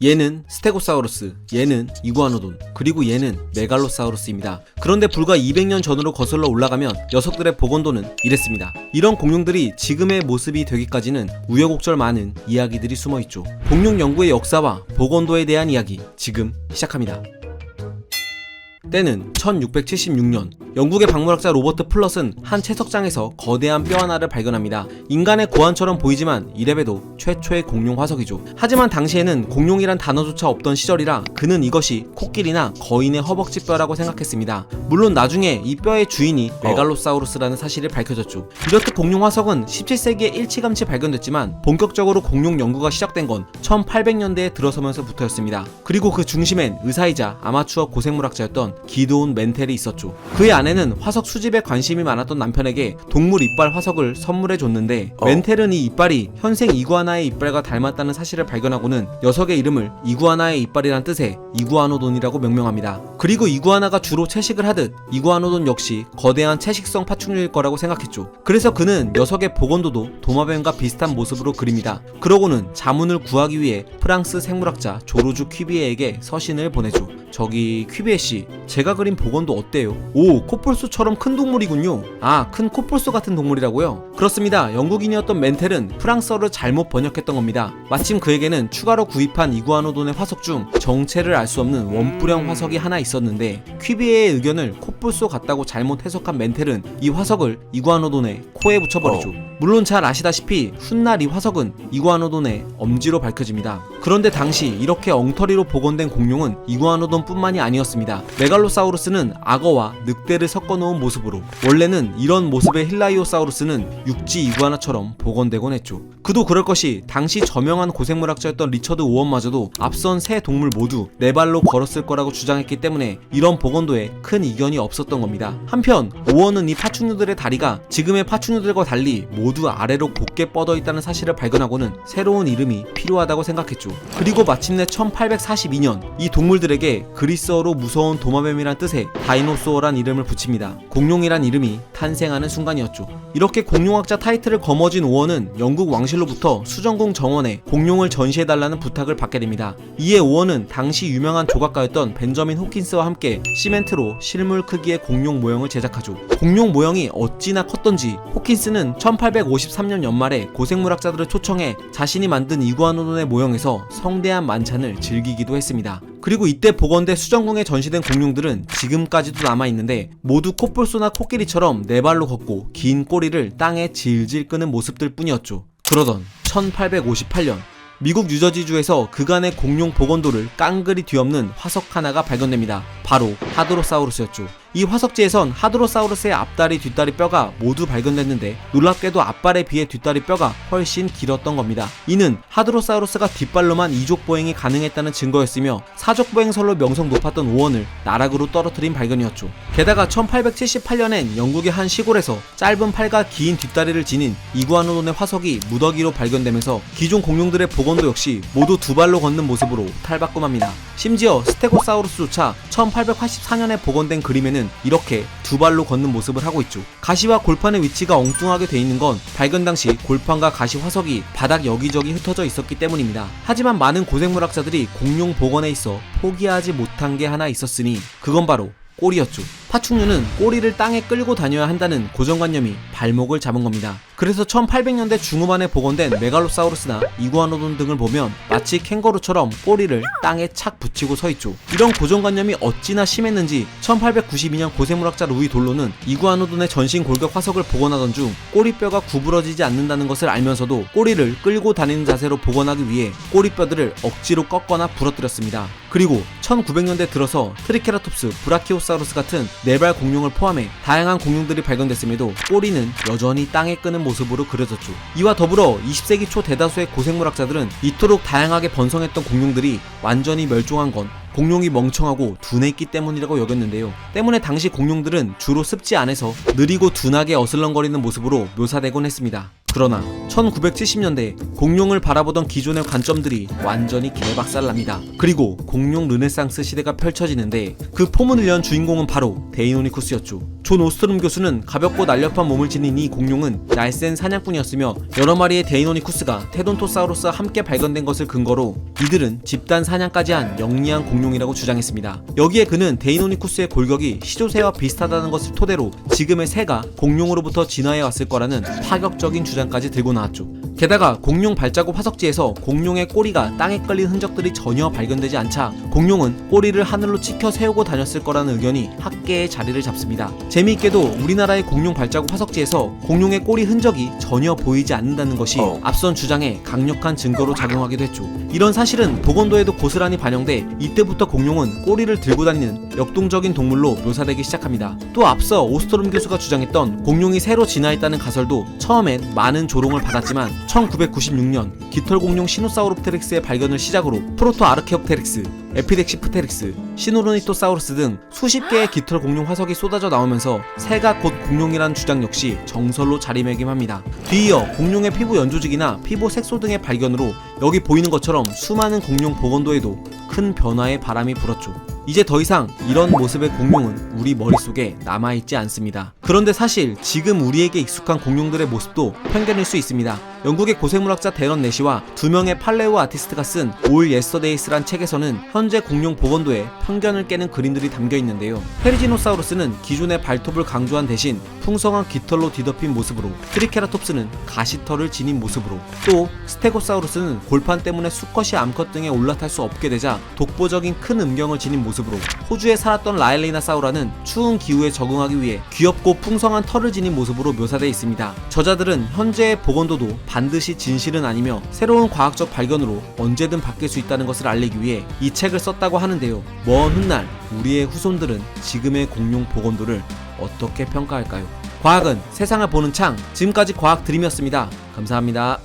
얘는 스테고사우루스, 얘는 이구아노돈, 그리고 얘는 메갈로사우루스입니다. 그런데 불과 200년 전으로 거슬러 올라가면 녀석들의 복원도는 이랬습니다. 이런 공룡들이 지금의 모습이 되기까지는 우여곡절 많은 이야기들이 숨어있죠. 공룡 연구의 역사와 복원도에 대한 이야기 지금 시작합니다. 때는 1676년 영국의 박물학자 로버트 플럿은 한 채석장에서 거대한 뼈 하나를 발견합니다. 인간의 고환처럼 보이지만 이래봬도 최초의 공룡 화석이죠. 하지만 당시에는 공룡이란 단어조차 없던 시절이라 그는 이것이 코끼리나 거인의 허벅지 뼈라고 생각했습니다. 물론 나중에 이 뼈의 주인이 메갈로사우루스라는 사실이 밝혀졌죠. 이렇듯 공룡 화석은 17세기에 일찌감치 발견됐지만 본격적으로 공룡 연구가 시작된 건 1800년대에 들어서면서부터였습니다. 그리고 그 중심엔 의사이자 아마추어 고생물학자였던 기드온 멘텔이 있었죠. 그의 아내는 화석 수집에 관심이 많았던 남편에게 동물 이빨 화석을 선물해줬는데 멘텔은 이 이빨이 현생 이구아나의 이빨과 닮았다는 사실을 발견하고는 녀석의 이름을 이구아나의 이빨이란 뜻의 이구아노돈이라고 명명합니다. 그리고 이구아나가 주로 채식을 하듯 이구아노돈 역시 거대한 채식성 파충류일 거라고 생각했죠. 그래서 그는 녀석의 복원도도 도마뱀과 비슷한 모습으로 그립니다. 그러고는 자문을 구하기 위해 프랑스 생물학자 조르주 퀴비에에게 서신을 보내죠. 저기 퀴비에씨, 제가 그린 복원도 어때요? 오, 코뿔소처럼 큰 동물이군요. 아, 큰 코뿔소 같은 동물이라고요? 그렇습니다. 영국인이었던 멘텔은 프랑스어를 잘못 번역했던 겁니다. 마침 그에게는 추가로 구입한 이구아노돈의 화석 중 정체를 알 수 없는 원뿔형 화석이 하나 있었는데 퀴비에의 의견을 코뿔소 같다고 잘못 해석한 멘텔은 이 화석을 이구아노돈의 코에 붙여버리죠. 물론 잘 아시다시피 훗날 이 화석은 이구아노돈의 엄지로 밝혀집니다. 그런데 당시 이렇게 엉터리로 복원된 공룡은 이구아노돈 뿐만이 아니었습니다. 메갈로사우루스는 악어와 늑대를 섞어놓은 모습으로, 원래는 이런 모습의 힐라이오사우루스는 육지 이구아나처럼 복원되곤 했죠. 그도 그럴 것이 당시 저명한 고생물학자였던 리처드 오원마저도 앞선 세 동물 모두 네 발로 걸었을 거라고 주장했기 때문에 이런 복원도에 큰 이견이 없었던 겁니다. 한편 오원은 이 파충류들의 다리가 지금의 파충류들과 달리 모두 아래로 곧게 뻗어 있다는 사실을 발견하고는 새로운 이름이 필요하다고 생각했죠. 그리고 마침내 1842년 이 동물들에게 그리스어로 무서운 도마뱀이란 뜻의 다이노소어란 이름을 붙입니다. 공룡이란 이름이 탄생하는 순간이었죠. 이렇게 공룡학자 타이틀을 거머쥔 오원은 영국 왕실로부터 수정궁 정원에 공룡을 전시해달라는 부탁을 받게 됩니다. 이에 오원은 당시 유명한 조각가였던 벤저민 호킨스와 함께 시멘트로 실물 크기의 공룡 모형을 제작하죠. 공룡 모형이 어찌나 컸던지 호킨스는 1853년 연말에 고생물학자들을 초청해 자신이 만든 이구아노돈의 모형에서 성대한 만찬을 즐기기도 했습니다. 그리고 이때 복원돼 수정궁에 전시된 공룡들은 지금까지도 남아있는데 모두 코뿔소나 코끼리처럼 네 발로 걷고 긴 꼬리를 땅에 질질 끄는 모습들 뿐이었죠. 그러던 1858년 미국 뉴저지주에서 그간의 공룡 복원도를 깡그리 뒤엎는 화석 하나가 발견됩니다. 바로 하드로사우루스였죠. 이 화석지에선 하드로사우루스의 앞다리 뒷다리 뼈가 모두 발견됐는데 놀랍게도 앞발에 비해 뒷다리 뼈가 훨씬 길었던 겁니다. 이는 하드로사우루스가 뒷발로만 이족보행이 가능했다는 증거였으며 사족보행설로 명성 높았던 오원을 나락으로 떨어뜨린 발견이었죠. 게다가 1878년엔 영국의 한 시골에서 짧은 팔과 긴 뒷다리를 지닌 이구아노돈의 화석이 무더기로 발견되면서 기존 공룡들의 복원도 역시 모두 두 발로 걷는 모습으로 탈바꿈합니다. 심지어 스테고사우루스조차 1884년에 복원된 그림에는 이렇게 두 발로 걷는 모습을 하고 있죠. 가시와 골판의 위치가 엉뚱하게 돼 있는 건 발견 당시 골판과 가시 화석이 바닥 여기저기 흩어져 있었기 때문입니다. 하지만 많은 고생물학자들이 공룡 복원에 있어 포기하지 못한 게 하나 있었으니 그건 바로 꼬리였죠. 파충류는 꼬리를 땅에 끌고 다녀야 한다는 고정관념이 발목을 잡은 겁니다. 그래서 1800년대 중후반에 복원된 메갈로사우루스나 이구아노돈 등을 보면 마치 캥거루처럼 꼬리를 땅에 착 붙이고 서 있죠. 이런 고정관념이 어찌나 심했는지 1892년 고생물학자 루이 돌로는 이구아노돈의 전신 골격 화석을 복원하던 중 꼬리뼈가 구부러지지 않는다는 것을 알면서도 꼬리를 끌고 다니는 자세로 복원하기 위해 꼬리뼈들을 억지로 꺾거나 부러뜨렸습니다. 그리고 1900년대 들어서 트리케라톱스, 브라키오사우루스 같은 네발 공룡을 포함해 다양한 공룡들이 발견됐음에도 꼬리는 여전히 땅에 끄는 모습으로 그려졌죠. 이와 더불어 20세기 초 대다수의 고생물학자들은 이토록 다양하게 번성했던 공룡들이 완전히 멸종한 건 공룡이 멍청하고 둔했기 때문이라고 여겼는데요. 때문에 당시 공룡들은 주로 습지 안에서 느리고 둔하게 어슬렁거리는 모습으로 묘사되곤 했습니다. 그러나 1970년대 공룡을 바라보던 기존의 관점들이 완전히 개박살납니다. 그리고 공룡 르네상스 시대가 펼쳐지는데 그 포문을 연 주인공은 바로 데이노니쿠스였죠. 존 오스트롬 교수는 가볍고 날렵한 몸을 지닌 이 공룡은 날쌘 사냥꾼이었으며 여러 마리의 데이노니쿠스가 테돈토사우루스와 함께 발견된 것을 근거로 이들은 집단 사냥까지 한 영리한 공룡이라고 주장했습니다. 여기에 그는 데이노니쿠스의 골격이 시조새와 비슷하다는 것을 토대로 지금의 새가 공룡으로부터 진화해 왔을 거라는 파격적인 주장까지 들고 나왔죠. 게다가 공룡 발자국 화석지에서 공룡의 꼬리가 땅에 깔린 흔적들이 전혀 발견되지 않자 공룡은 꼬리를 하늘로 치켜 세우고 다녔을 거라는 의견이 학계의 자리를 잡습니다. 재미있게도 우리나라의 공룡 발자국 화석지에서 공룡의 꼬리 흔적이 전혀 보이지 않는다는 것이 앞선 주장에 강력한 증거로 작용하기도 했죠. 이런 사실은 보건도에도 고스란히 반영돼 이때부터 공룡은 꼬리를 들고 다니는 역동적인 동물로 묘사되기 시작합니다. 또 앞서 오스트롬 교수가 주장했던 공룡이 새로 진화했다는 가설도 처음엔 많은 조롱을 받았지만 1996년 깃털 공룡 시노사우롭테릭스의 발견을 시작으로 프로토아르케옵테릭스, 에피덱시프테릭스, 시노르니토사우루스 등 수십 개의 깃털 공룡 화석이 쏟아져 나오면서 새가 곧 공룡이라는 주장 역시 정설로 자리매김합니다. 뒤이어 공룡의 피부 연조직이나 피부 색소 등의 발견으로 여기 보이는 것처럼 수많은 공룡 보건도에도 큰 변화의 바람이 불었죠. 이제 더 이상 이런 모습의 공룡은 우리 머릿속에 남아있지 않습니다. 그런데 사실 지금 우리에게 익숙한 공룡들의 모습도 편견일 수 있습니다. 영국의 고생물학자 데런 내시와 두 명의 팔레오 아티스트가 쓴 올 예스터데이스란 책에서는 현재 공룡 보건도에 편견을 깨는 그림들이 담겨 있는데요. 페리지노사우루스는 기존의 발톱을 강조한 대신 풍성한 깃털로 뒤덮인 모습으로, 트리케라톱스는 가시털을 지닌 모습으로, 또 스테고사우루스는 골판 때문에 수컷이 암컷 등에 올라탈 수 없게 되자 독보적인 큰 음경을 지닌 모습으로, 호주에 살았던 라엘리나사우라는 추운 기후에 적응하기 위해 귀엽고 풍성한 털을 지닌 모습으로 묘사되어 있습니다. 저자들은 현재의 보건도도 반드시 진실은 아니며 새로운 과학적 발견으로 언제든 바뀔 수 있다는 것을 알리기 위해 이 책을 썼다고 하는데요. 먼 훗날 우리의 후손들은 지금의 공룡 보건도를 어떻게 평가할까요? 과학은 세상을 보는 창, 지금까지 과학 드림이었습니다. 감사합니다.